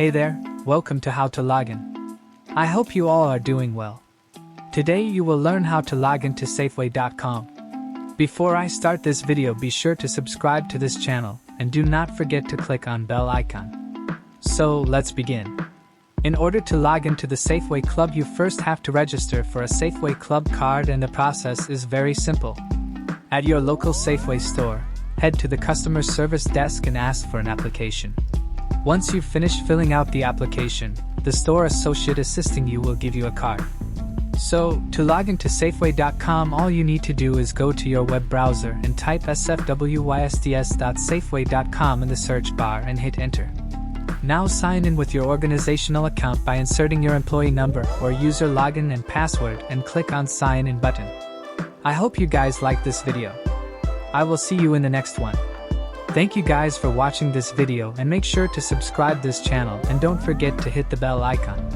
Hey there, welcome to How to Login. I hope you all are doing well. Today you will learn how to log into Safeway.com. Before I start this video, be sure to subscribe to this channel and do not forget to click on bell icon. So let's begin. In order to log into the Safeway Club, you first have to register for a Safeway Club card, and the process is very simple. At your local Safeway store, head to the customer service desk and ask for an application. Once you've finished filling out the application, the store associate assisting you will give you a card. So, to log into Safeway.com, all you need to do is go to your web browser and type sfwysds.safeway.com in the search bar and hit enter. Now sign in with your organizational account by inserting your employee number or user login and password and click on sign in button. I hope you guys like this video. I will see you in the next one. Thank you guys for watching this video, and make sure to subscribe this channel and don't forget to hit the bell icon.